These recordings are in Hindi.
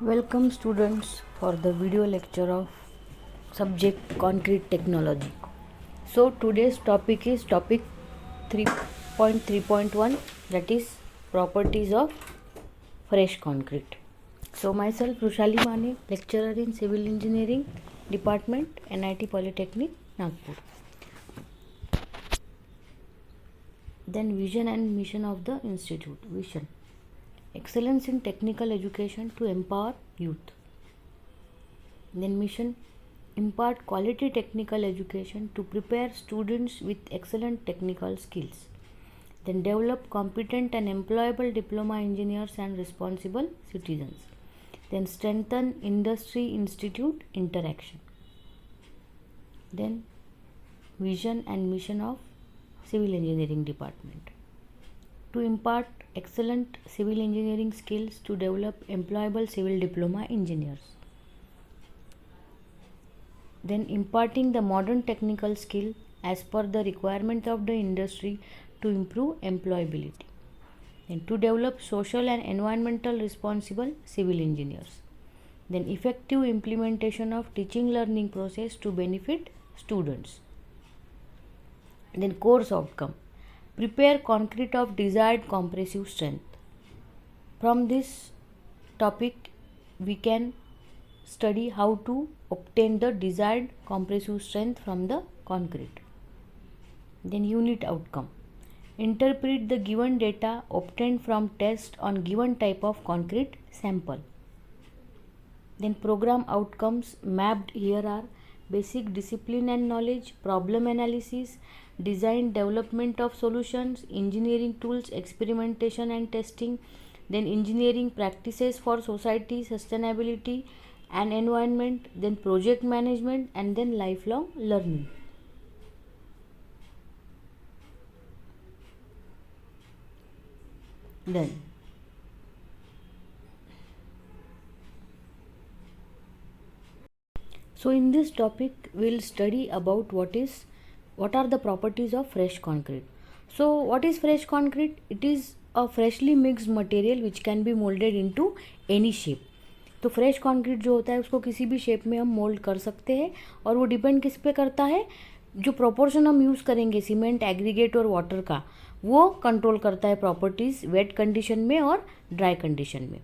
Welcome students for the video lecture of subject concrete technology. So today's topic is topic 3.3.1, that is properties of fresh concrete. So myself Rushali Mane, lecturer in civil engineering department, NIT Polytechnic, Nagpur. Then vision and mission of the institute. Vision: excellence in technical education to empower youth. Then mission: impart quality technical education to prepare students with excellent technical skills. Then develop competent and employable diploma engineers and responsible citizens. Then strengthen industry institute interaction. Then vision and mission of civil engineering department: to impart excellent civil engineering skills to develop employable civil diploma engineers. Then imparting the modern technical skill as per the requirement of the industry to improve employability. Then to develop social and environmental responsible civil engineers. Then effective implementation of teaching learning process to benefit students. Then course outcome: prepare concrete of desired compressive strength. From this topic we can study how to obtain the desired compressive strength from the concrete. Then unit outcome: interpret the given data obtained from test on given type of concrete sample. Then program outcomes mapped here are: basic discipline and knowledge, problem analysis, design development of solutions, engineering tools, experimentation and testing, then engineering practices for society, sustainability and environment, then project management, and then lifelong learning. Then so in this topic we'll study about what are the properties of fresh concrete. So what is fresh concrete? It is a freshly mixed material which can be molded into any shape. तो फ्रेश कंक्रीट जो होता है उसको किसी भी शेप में हम मोल्ड कर सकते हैं, और वो डिपेंड किस पे करता है, जो प्रोपोर्शन हम यूज़ करेंगे सीमेंट, एग्रीगेट और वाटर का, वो कंट्रोल करता है प्रॉपर्टीज़ वेट कंडीशन में और ड्राई कंडीशन में.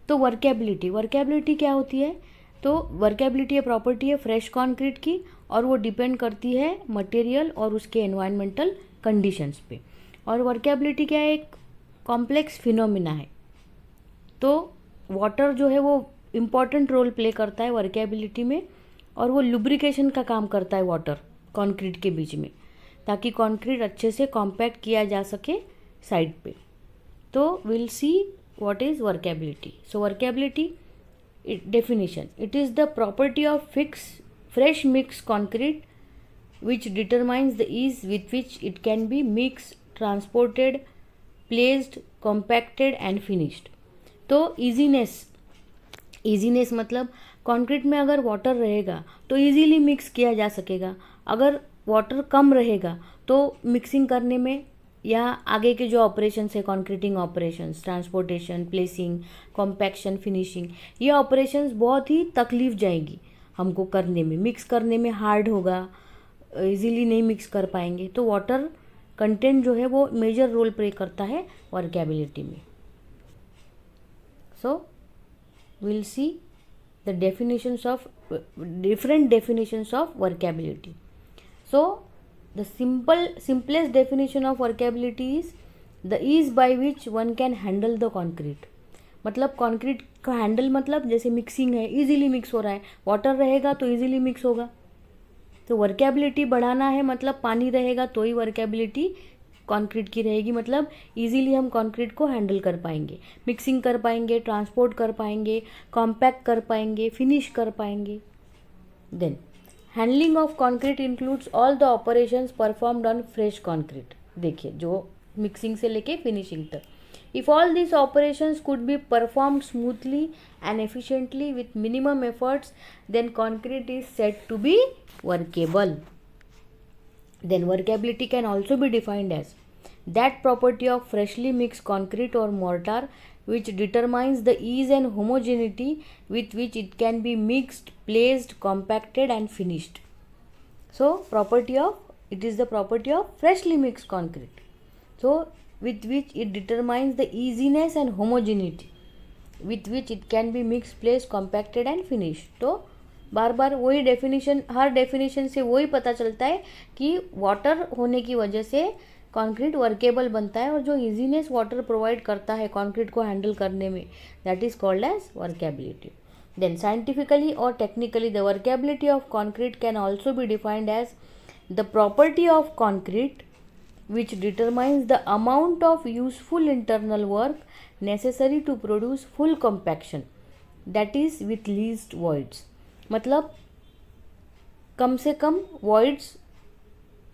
तो वर्केबिलिटी क्या होती है? तो वर्केबिलिटी ये प्रॉपर्टी है फ्रेश कंक्रीट की, और वो डिपेंड करती है मटेरियल और उसके एनवायरमेंटल कंडीशंस पे. और वर्केबिलिटी क्या है? एक कॉम्प्लेक्स फिनोमिना है. तो वाटर जो है वो इम्पॉर्टेंट रोल प्ले करता है वर्केबिलिटी में, और वो लुब्रिकेशन का काम करता है वाटर कंक्रीट के बीच में, ताकि कंक्रीट अच्छे से कॉम्पैक्ट किया जा सके साइड पे. तो will see what is workability. So workability definition: it is the property of fresh mixed concrete which determines the ease with which it can be mixed, transported, placed, compacted and finished. तो ईजीनेस मतलब कंक्रीट में अगर वाटर रहेगा तो इजीली मिक्स किया जा सकेगा. अगर वाटर कम रहेगा तो मिक्सिंग करने में या आगे के जो ऑपरेशंस है, concreting operations, transportation, placing, compaction, finishing, ये ऑपरेशंस बहुत ही तकलीफ जाएगी हमको करने में, मिक्स करने में हार्ड होगा, इजीली नहीं मिक्स कर पाएंगे. तो वाटर कंटेंट जो है वो मेजर रोल प्ले करता है वर्केबिलिटी में. So we'll see the different definitions of workability. So the simplest definition of workability is the ease by which one can handle the concrete. मतलब कंक्रीट का हैंडल मतलब जैसे मिक्सिंग है, इजीली मिक्स हो रहा है, वाटर रहेगा तो इजीली मिक्स होगा. तो वर्केबिलिटी बढ़ाना है मतलब पानी रहेगा तो ही वर्केबिलिटी कंक्रीट की रहेगी, मतलब इजीली हम कंक्रीट को हैंडल कर पाएंगे, मिक्सिंग कर पाएंगे, ट्रांसपोर्ट कर पाएंगे, कॉम्पैक्ट कर पाएंगे, फिनिश कर पाएंगे. Then handling of concrete includes all the operations performed on fresh concrete. देखिए जो मिक्सिंग से लेके फिनिशिंग तक, if all this operations could be performed smoothly and efficiently with minimum efforts, then concrete is said to be workable. Then workability can also be defined as that property of freshly mixed concrete or mortar which determines the ease and homogeneity with which it can be mixed, placed, compacted and finished. So it is the property of freshly mixed concrete. So with which it determines the easiness and homogeneity with which it can be mixed, placed, compacted and finished. तो बार बार वही डेफिनेशन, हर डेफिनेशन से वही पता चलता है कि वाटर होने की वजह से कंक्रीट वर्केबल बनता है, और जो इजीनेस वाटर प्रोवाइड करता है कंक्रीट को हैंडल करने में, that is called as workability. Then scientifically और technically the workability of concrete can also be defined as the property of concrete which determines the amount of useful internal work necessary to produce full compaction, that is with least voids. मतलब कम से कम voids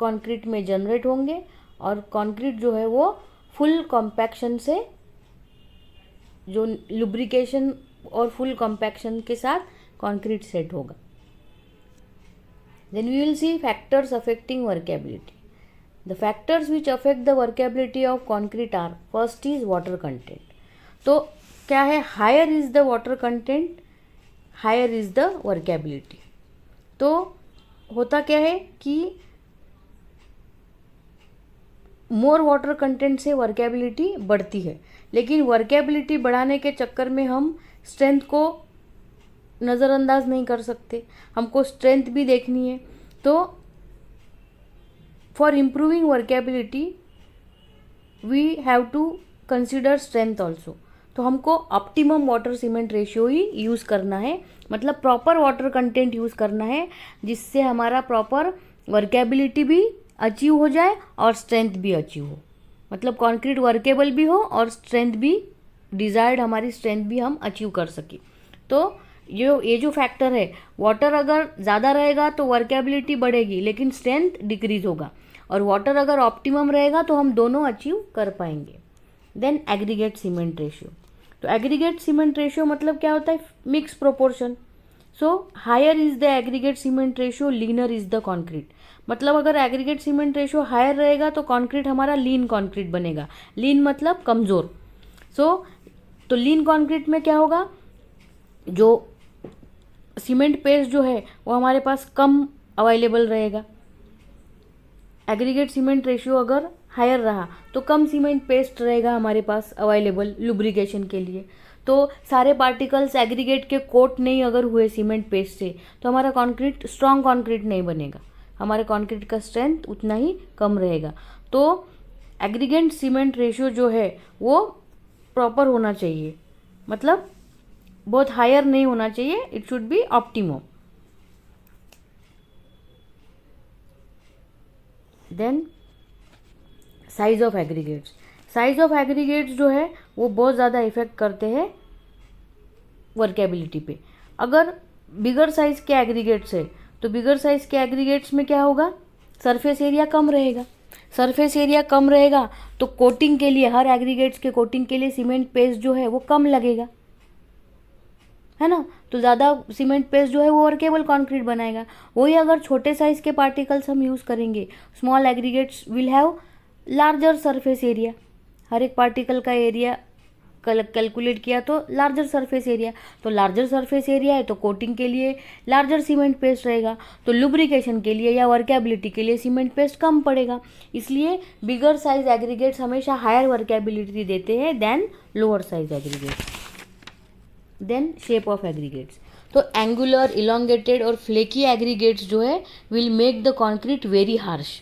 कंक्रीट में जनरेट होंगे और कंक्रीट जो है वो फुल कॉम्पैक्शन से, जो लुब्रिकेशन और फुल कॉम्पैक्शन के साथ कंक्रीट सेट होगा. Then we will see factors affecting workability. The factors which affect the workability of concrete are, first is water content. तो क्या है, higher is the water content, higher is the workability. तो होता क्या है कि मोर वाटर कंटेंट से वर्केबिलिटी बढ़ती है, लेकिन वर्केबिलिटी बढ़ाने के चक्कर में हम स्ट्रेंथ को नज़रअंदाज नहीं कर सकते, हमको स्ट्रेंथ भी देखनी है. तो for improving workability we have to consider strength also. तो हमको ऑप्टिमम वाटर सीमेंट रेशियो ही यूज़ करना है, मतलब प्रॉपर वाटर कंटेंट यूज़ करना है, जिससे हमारा प्रॉपर वर्केबिलिटी भी अचीव हो जाए और स्ट्रेंथ भी अचीव हो, मतलब कंक्रीट वर्केबल भी हो और स्ट्रेंथ भी, डिज़ायर्ड हमारी स्ट्रेंथ भी हम अचीव कर सकें. तो ये जो फैक्टर है, वाटर अगर ज़्यादा रहेगा तो वर्केबिलिटी बढ़ेगी लेकिन स्ट्रेंथ डिक्रीज होगा, और वाटर अगर ऑप्टिमम रहेगा तो हम दोनों अचीव कर पाएंगे. Then aggregate cement ratio. तो एग्रीगेट सीमेंट रेशियो मतलब क्या होता है, mix proportion. So higher is the aggregate cement ratio, leaner is the concrete. मतलब अगर एग्रीगेट सीमेंट रेशियो हायर रहेगा तो कॉन्क्रीट हमारा लीन कॉन्क्रीट बनेगा. लीन मतलब कमज़ोर. तो लीन कॉन्क्रीट में क्या होगा, जो सीमेंट पेस्ट जो है वो हमारे पास कम अवेलेबल रहेगा. एग्रीगेट सीमेंट रेशियो अगर हायर रहा तो कम सीमेंट पेस्ट रहेगा हमारे पास अवेलेबल लुब्रिकेशन के लिए. तो सारे पार्टिकल्स एग्रीगेट के कोट नहीं अगर हुए सीमेंट पेस्ट से तो हमारा कंक्रीट स्ट्रॉन्ग कंक्रीट नहीं बनेगा, हमारे कंक्रीट का स्ट्रेंथ उतना ही कम रहेगा. तो एग्रीगेट सीमेंट रेशियो जो है वो प्रॉपर होना चाहिए, मतलब बहुत हायर नहीं होना चाहिए, it should be optimum. Then size of aggregates. Size of aggregates जो है वो बहुत ज़्यादा इफेक्ट करते हैं वर्केबिलिटी पे. अगर बिगर साइज़ के एग्रीगेट्स है तो बिगर साइज़ के एग्रीगेट्स में क्या होगा, सरफेस एरिया कम रहेगा. सरफेस एरिया कम रहेगा तो कोटिंग के लिए, हर एग्रीगेट्स के कोटिंग के लिए सीमेंट पेस्ट जो है वो कम लगेगा, है ना. तो ज़्यादा सीमेंट पेस्ट जो है वो वर्केबल कंक्रीट बनाएगा. वही अगर छोटे साइज़ के पार्टिकल्स हम यूज़ करेंगे, small aggregates will have larger surface area. हर एक पार्टिकल का एरिया कैलकुलेट किया तो लार्जर सरफेस एरिया, तो लार्जर सरफेस एरिया है तो कोटिंग के लिए लार्जर सीमेंट पेस्ट रहेगा, तो लुब्रिकेशन के लिए या वर्केबिलिटी के लिए सीमेंट पेस्ट कम पड़ेगा. इसलिए बिगर साइज एग्रीगेट्स हमेशा हायर वर्केबिलिटी देते हैं then lower size aggregates. Then shape of aggregates. तो एंगुलर, इलोंगेटेड और फ्लेकी एग्रीगेट्स जो है will make the concrete very harsh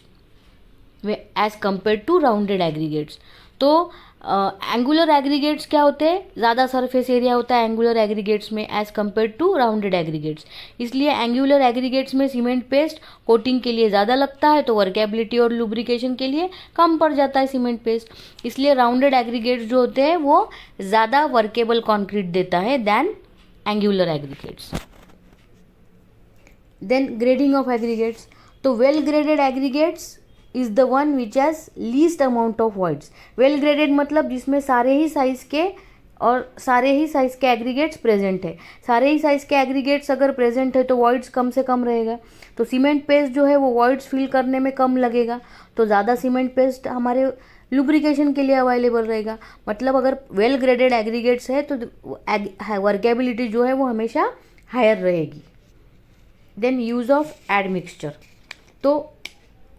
as compare to rounded aggregates. तो एंगुलर एग्रीगेट्स क्या होते हैं, ज़्यादा सरफेस एरिया होता है एंगुलर एग्रीगेट्स में as compare to rounded aggregates. इसलिए एंगुलर एग्रीगेट्स में सीमेंट पेस्ट कोटिंग के लिए ज़्यादा लगता है तो वर्केबिलिटी और लुब्रिकेशन के लिए कम पड़ जाता है सीमेंट पेस्ट. इसलिए राउंडेड एग्रीगेट्स जो होते हैं वो ज़्यादा वर्केबल कॉन्क्रीट देता है then angular aggregates. Then grading of aggregates. तो well graded aggregates is the one which has least amount of voids. Well graded मतलब जिसमें सारे ही साइज़ के एग्रीगेट्स प्रेजेंट है. सारे ही साइज़ के एग्रीगेट्स अगर प्रेजेंट है तो वॉइड्स कम से कम रहेगा, तो सीमेंट पेस्ट जो है वो वॉइड्स फिल करने में कम लगेगा. तो ज़्यादा सीमेंट पेस्ट हमारे लुब्रिकेशन के लिए अवेलेबल रहेगा। मतलब अगर वेल ग्रेडेड एग्रीगेट्स है तो वर्केबिलिटी जो है वो हमेशा हायर रहेगी। Then use of admixture. तो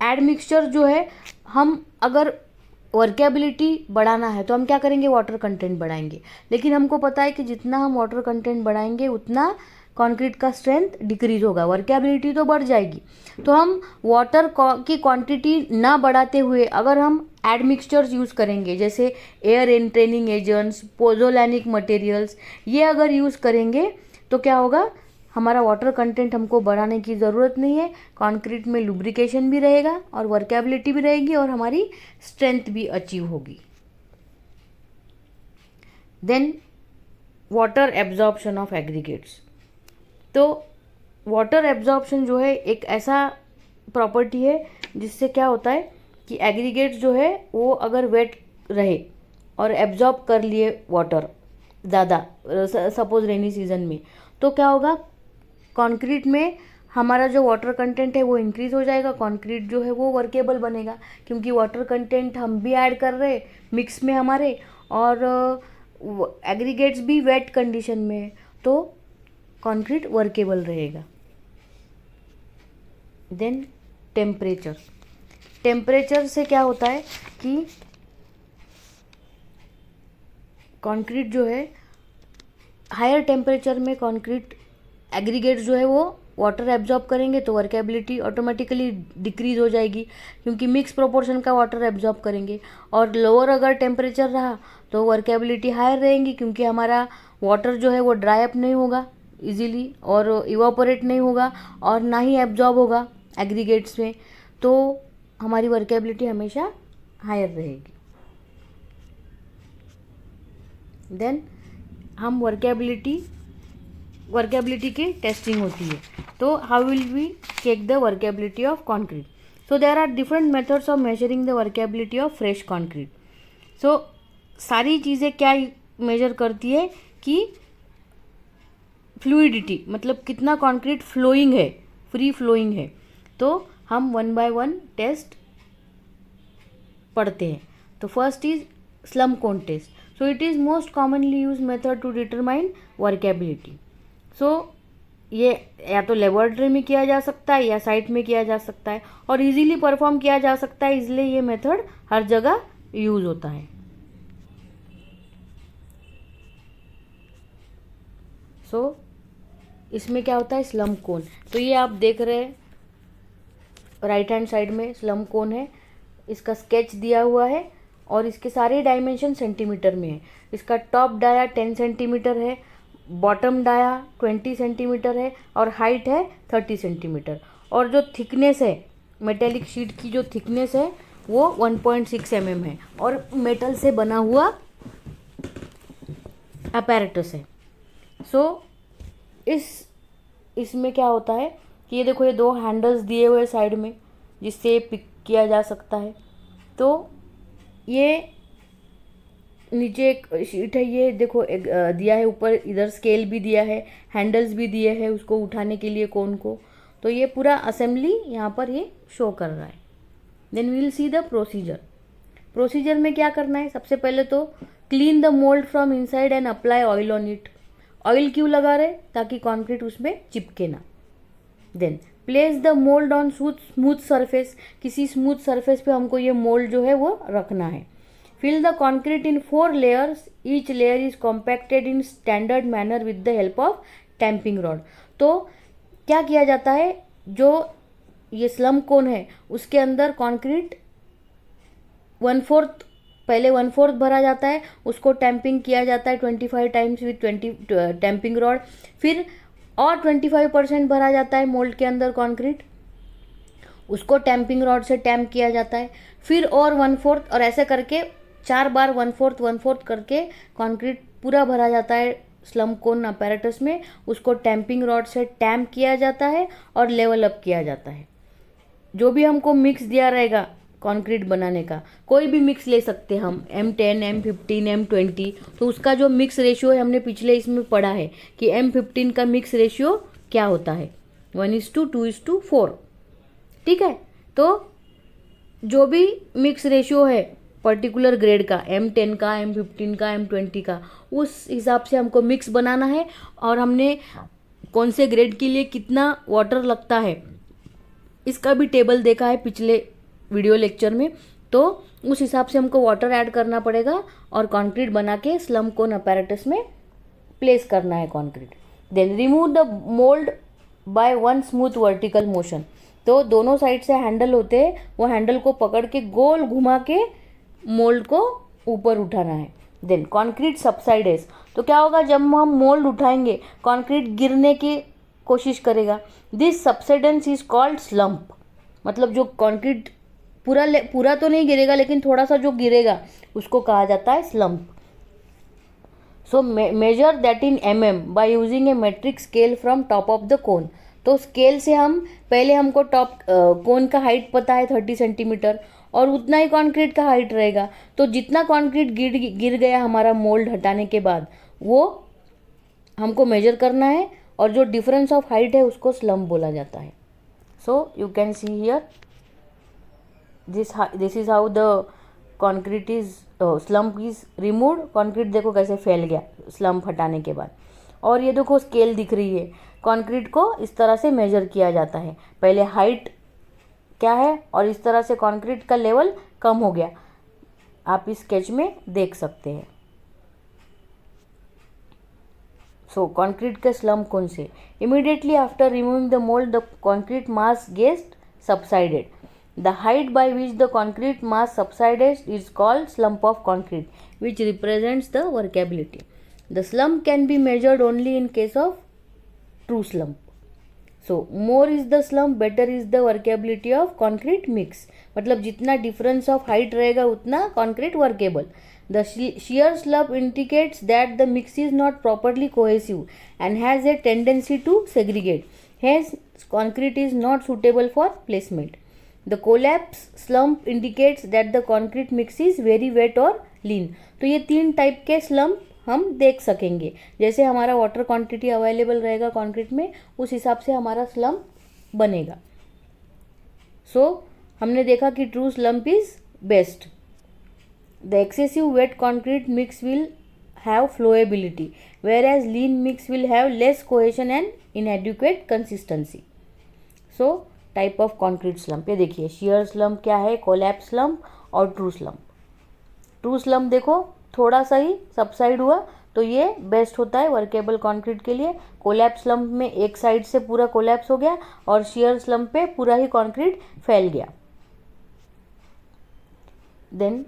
एड मिक्सचर जो है, हम अगर वर्केबिलिटी बढ़ाना है तो हम क्या करेंगे, वाटर कंटेंट बढ़ाएंगे। लेकिन हमको पता है कि जितना हम वाटर कंटेंट बढ़ाएंगे उतना कंक्रीट का स्ट्रेंथ डिक्रीज होगा, वर्केबिलिटी तो बढ़ जाएगी। तो हम वाटर की क्वांटिटी ना बढ़ाते हुए अगर हम एड मिक्सचर्स यूज़ करेंगे, जैसे एयर एंट्रेनिंग एजेंट्स, पोजोलैनिक मटेरियल्स, ये अगर यूज़ करेंगे तो क्या होगा, हमारा वाटर कंटेंट हमको बढ़ाने की ज़रूरत नहीं है। कंक्रीट में लुब्रिकेशन भी रहेगा और वर्केबिलिटी भी रहेगी और हमारी स्ट्रेंथ भी अचीव होगी। Then water absorption of aggregates. तो वाटर एब्जॉर्प्शन जो है एक ऐसा प्रॉपर्टी है जिससे क्या होता है कि एग्रीगेट्स जो है वो अगर वेट रहे और एब्जॉर्ब कर लिए वाटर ज़्यादा, सपोज रेनी सीजन में, तो क्या होगा, कंक्रीट में हमारा जो वाटर कंटेंट है वो इंक्रीज़ हो जाएगा। कंक्रीट जो है वो वर्केबल बनेगा क्योंकि वाटर कंटेंट हम भी ऐड कर रहे मिक्स में हमारे, और एग्रीगेट्स भी वेट कंडीशन में है, तो कंक्रीट वर्केबल रहेगा। Then temperature. टेम्परेचर से क्या होता है कि कंक्रीट जो है हायर टेम्परेचर में कंक्रीट एग्रीगेट्स जो है वो वाटर एब्जॉर्ब करेंगे तो वर्केबिलिटी ऑटोमेटिकली डिक्रीज हो जाएगी क्योंकि मिक्स प्रोपोर्शन का वाटर एब्जॉर्ब करेंगे। और लोअर अगर टेम्परेचर रहा तो वर्केबिलिटी हायर रहेंगी क्योंकि हमारा वाटर जो है वो ड्राई अप नहीं होगा इजीली और इवापोरेट नहीं होगा और ना ही एब्जॉर्ब होगा एग्रीगेट्स में, तो हमारी वर्केबिलिटी हमेशा हायर रहेगी। देन हम वर्केबिलिटी की टेस्टिंग होती है। तो how will we check the workability of concrete? So there are different methods of measuring the workability of fresh concrete. So सारी चीज़ें क्या मेजर करती है कि फ्लूइडिटी, मतलब कितना कंक्रीट फ्लोइंग है, फ्री फ्लोइंग है। तो हम 1 by 1 टेस्ट पढ़ते हैं। तो first is slump cone test. So it is most commonly used method to determine workability. So ये या तो लेबोरेटरी में किया जा सकता है या साइट में किया जा सकता है और इजीली परफॉर्म किया जा सकता है, इसलिए ये मेथड हर जगह यूज होता है. सो इसमें क्या होता है, स्लम कोन. तो ये आप देख रहे हैं राइट हैंड साइड में स्लम कोन है, इसका स्केच दिया हुआ है और इसके सारे डायमेंशन सेंटीमीटर में है. इसका टॉप डाया 10 सेंटीमीटर है, बॉटम डाया 20 सेंटीमीटर है और हाइट है 30 सेंटीमीटर. और जो थिकनेस है मेटेलिक शीट की, जो थिकनेस है वो 1.6 mm है और मेटल से बना हुआ अपैरेटस है. सो इसमें क्या होता है कि ये देखो, ये 2 हैंडल्स दिए हुए साइड में जिससे पिक किया जा सकता है. तो ये नीचे एक शीट है, ये देखो एक दिया है, ऊपर इधर स्केल भी दिया है, हैंडल्स भी दिए हैं उसको उठाने के लिए कोन को. तो ये पूरा असेंबली यहाँ पर ये शो कर रहा है. Then we will see the procedure. Procedure में क्या करना है, सबसे पहले तो clean the mould from inside and apply oil on it. Oil क्यों लगा रहे, ताकि कॉन्क्रीट उसमें चिपके ना. Then place the mould on smooth surface. किसी स्मूथ सरफेस पे हमको ये मोल्ड जो है वो रखना है. Fill the concrete in 4 layers. Each layer is compacted in standard manner with the help of tamping rod. तो क्या किया जाता है, जो ये स्लम कोन है उसके अंदर कॉन्क्रीट 1/4 पहले 1/4 भरा जाता है, उसको टैंपिंग किया जाता है 25 टाइम्स विद 20 टैंपिंग रॉड. फिर और 25% भरा जाता है मोल्ड के अंदर कॉन्क्रीट, उसको टैंपिंग रॉड से टैंप किया जाता है. फिर और 1/4 और ऐसे करके 4 बार 1/4 करके कॉन्क्रीट पूरा भरा जाता है स्लम कोन अपैरेटस में. उसको टैंपिंग रॉड से टैंप किया जाता है और लेवल अप किया जाता है. जो भी हमको मिक्स दिया रहेगा कंक्रीट बनाने का, कोई भी मिक्स ले सकते हम, M10, M15, M20. तो उसका जो मिक्स रेशियो है हमने पिछले इसमें पढ़ा है कि M15 का मिक्स रेशियो क्या होता है, 1:2:4. ठीक है. तो जो भी मिक्स रेशियो है पर्टिकुलर ग्रेड का, M10 का, M15 का, M20 का, उस हिसाब से हमको मिक्स बनाना है। और हमने कौन से ग्रेड के लिए कितना वाटर लगता है इसका भी टेबल देखा है पिछले वीडियो लेक्चर में। तो उस हिसाब से हमको वाटर ऐड करना पड़ेगा और कंक्रीट बना के स्लम कोन अपैरेटस में प्लेस करना है concrete. Then remove the mould by one smooth vertical motion. तो दोनों साइड से हैंडल होते हैं, वो हैंडल को पकड़ के गोल घुमा के मोल्ड को ऊपर उठाना है। Then concrete subsides. तो क्या होगा, जब हम मोल्ड उठाएंगे कंक्रीट गिरने की कोशिश करेगा। This subsidence is called slump. मतलब जो कंक्रीट पूरा तो नहीं गिरेगा, लेकिन थोड़ा सा जो गिरेगा उसको कहा जाता है slump. So measure that in by using a metric scale from top of the cone. तो स्केल से हम पहले हमको टॉप कोन का हाइट पता है 30 सेंटीमीटर, और उतना ही कंक्रीट का हाइट रहेगा। तो जितना कंक्रीट गिर गया हमारा मोल्ड हटाने के बाद, वो हमको मेजर करना है, और जो डिफरेंस ऑफ हाइट है उसको स्लम्प बोला जाता है। So you can see here this is how the concrete is slump is removed. Concrete देखो कैसे फैल गया स्लम्प हटाने के बाद। और ये देखो स्केल दिख रही है, कंक्रीट को इस तरह से मेजर किया जाता है। पहले हाइट क्या है, और इस तरह से कंक्रीट का लेवल कम हो गया, आप इस स्केच में देख सकते हैं। सो कंक्रीट के स्लम्प कौन से? Immediately after removing the mould the concrete mass guest subsided. The height by which the concrete mass subsides is called slump of concrete, which represents the workability. The slump can be measured only in case of true slump. So more is the slump, better is the workability of concrete mix. मतलब जितना difference of height रहेगा उतना concrete workable. The shear slump indicates that the mix is not properly cohesive and has a tendency to segregate. Hence, concrete is not suitable for placement. The collapse slump indicates that the concrete mix is very wet or lean. तो ये 3 टाइप के स्लम्प हम देख सकेंगे। जैसे हमारा वाटर क्वांटिटी अवेलेबल रहेगा कंक्रीट में, उस हिसाब से हमारा स्लम्प बनेगा। सो हमने देखा कि true slump is best. The excessive wet concrete mix will have flowability, whereas lean mix will have less cohesion and inadequate consistency. So type of concrete slump, ये देखिए शियर स्लम्प क्या है, कोलैप्स स्लम्प और ट्रू स्लम्प। ट्रू स्लम्प देखो थोड़ा सा ही सबसाइड हुआ तो ये बेस्ट होता है वर्केबल कंक्रीट के लिए। कोलैप्स स्लम्प में एक साइड से पूरा कोलैप्स हो गया, और शियर स्लम्प पे पूरा ही कंक्रीट फैल गया। Then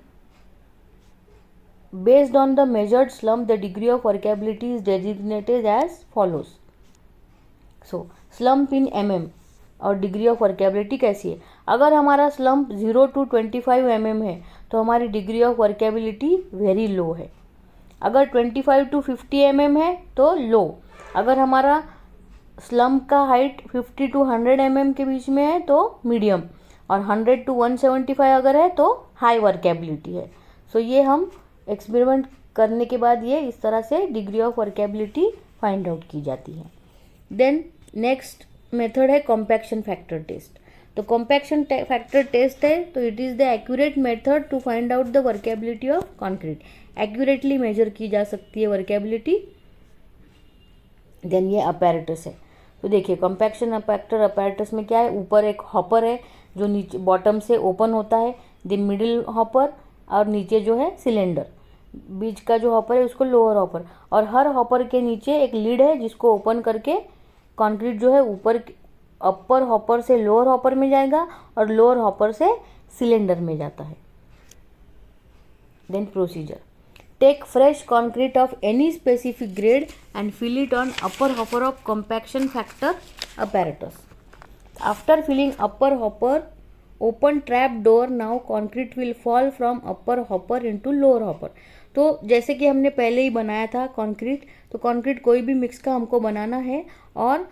based on the measured slump the degree of workability is designated as follows. So slump in mm और डिग्री ऑफ वर्केबिलिटी कैसी है? अगर हमारा स्लम्प 0 to 25 mm है तो हमारी डिग्री ऑफ वर्केबिलिटी वेरी लो है। अगर 25 to 50 mm है तो लो। अगर हमारा स्लम्प का हाइट 50 to 100 mm के बीच में है तो मीडियम, और 100 to 175 अगर है तो हाई वर्केबिलिटी है। सो ये हम एक्सपेरिमेंट करने के बाद ये इस तरह से degree of workability find out की जाती है। देन नेक्स्ट मेथड है कॉम्पैक्शन फैक्टर टेस्ट। तो कॉम्पैक्शन फैक्टर टेस्ट है तो it is the accurate method to find out the workability of concrete. Accurately measure की जा सकती है वर्केबिलिटी। देन ये अपैरेटस है। तो देखिए कॉम्पैक्शन फैक्टर अपैरेटस में क्या है, ऊपर एक हॉपर है जो नीचे बॉटम से ओपन होता है, द मिडिल हॉपर, और नीचे जो है सिलेंडर, बीच का जो हॉपर है उसको लोअर हॉपर, और हर हॉपर के नीचे एक लीड है जिसको ओपन करके कंक्रीट जो है ऊपर अपर हॉपर से लोअर हॉपर में जाएगा और लोअर हॉपर से सिलेंडर में जाता है। Then procedure, take fresh concrete of any specific grade and fill it on upper hopper of compaction factor apparatus. After filling upper hopper, open trap door. Now concrete will fall from upper hopper into lower hopper. तो जैसे कि हमने पहले ही बनाया था कंक्रीट, तो कंक्रीट कोई भी मिक्स का हमको बनाना है और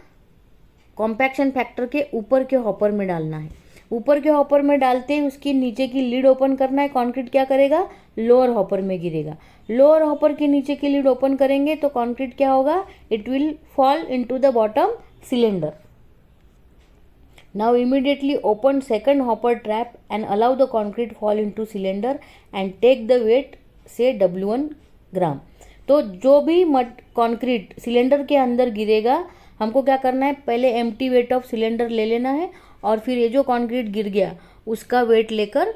कॉम्पैक्शन फैक्टर के ऊपर के हॉपर में डालना है। ऊपर के हॉपर में डालते ही उसकी नीचे की लीड ओपन करना है। कंक्रीट क्या करेगा, लोअर हॉपर में गिरेगा। लोअर हॉपर के नीचे की लीड ओपन करेंगे तो कंक्रीट क्या होगा, it will fall into the bottom cylinder. Now immediately open second hopper trap and allow the concrete fall into cylinder and take the weight say W1 ग्राम. तो जो भी कंक्रीट सिलेंडर के अंदर गिरेगा हमको क्या करना है, पहले एम्प्टी वेट ऑफ सिलेंडर ले लेना है और फिर ये जो कंक्रीट गिर गया उसका वेट लेकर,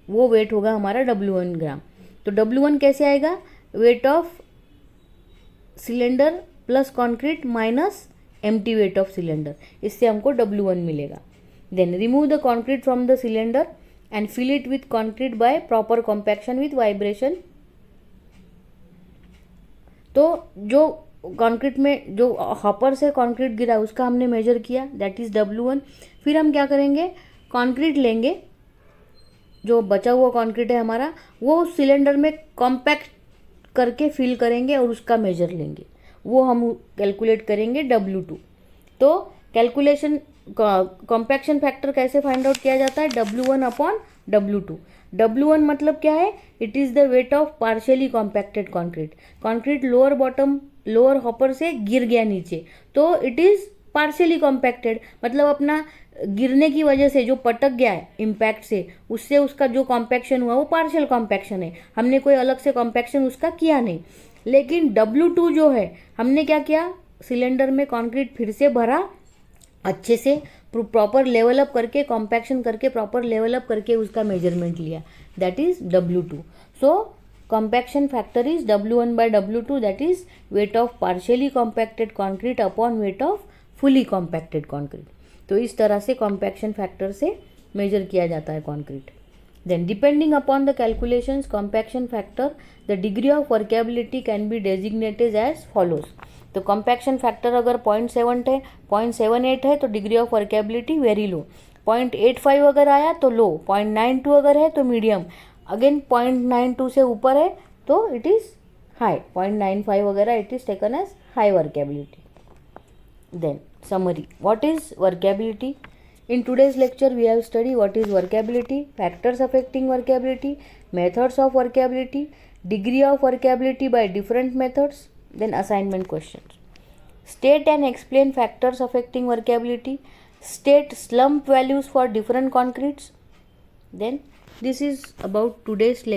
वो वेट होगा हमारा W1 ग्राम. तो W1 कैसे आएगा, weight of cylinder plus concrete minus empty weight of cylinder, इससे हमको W1 मिलेगा. Then remove the concrete from the cylinder and fill it with concrete by proper compaction with vibration. तो जो कंक्रीट में जो हॉपर से कंक्रीट गिरा उसका हमने मेजर किया, दैट इज W1. फिर हम क्या करेंगे, कंक्रीट लेंगे, जो बचा हुआ कंक्रीट है हमारा वो सिलेंडर में कॉम्पैक्ट करके फिल करेंगे और उसका मेजर लेंगे, वो हम कैलकुलेट करेंगे W2. तो कैलकुलेशन कॉम्पैक्शन फैक्टर कैसे फाइंड आउट किया जाता है, W1 अपॉन W2. W1 मतलब क्या है, it is the weight of partially compacted concrete. Concrete lower hopper से गिर गया नीचे तो इट इज़ पार्शियली कॉम्पैक्टेड, मतलब अपना गिरने की वजह से जो पटक गया है इम्पैक्ट से, उससे उसका जो कॉम्पैक्शन हुआ वो पार्शियल कॉम्पैक्शन है, हमने कोई अलग से कॉम्पैक्शन उसका किया नहीं. लेकिन W2 जो है हमने क्या किया, सिलेंडर में कंक्रीट फिर से भरा अच्छे से, प्रॉपर लेवल अप करके कॉम्पैक्शन करके प्रॉपर लेवल अप करके उसका मेजरमेंट लिया, that is W2. So compaction factor is W1 by W2, that is weight of partially compacted concrete upon weight of fully compacted concrete. तो इस तरह से कॉम्पैक्शन फैक्टर से मेजर किया जाता है concrete. Then depending upon the calculations compaction factor, the degree of workability can be designated as follows. तो कॉम्पैक्शन फैक्टर अगर 0.78 है तो degree of workability very low, 0.85 अगर आया तो लो, 0.92 अगर है तो मीडियम, अगेन 0.92 से ऊपर है तो इट इज़ हाई, 0.95 वगैरह it is taken as high workability. Then summary, what is workability? In today's lecture we have studied what is workability, factors affecting workability, methods of workability, degree of workability by different methods, then assignment questions. State and explain factors affecting workability, state slump values for different concretes. Then this is about today's lecture.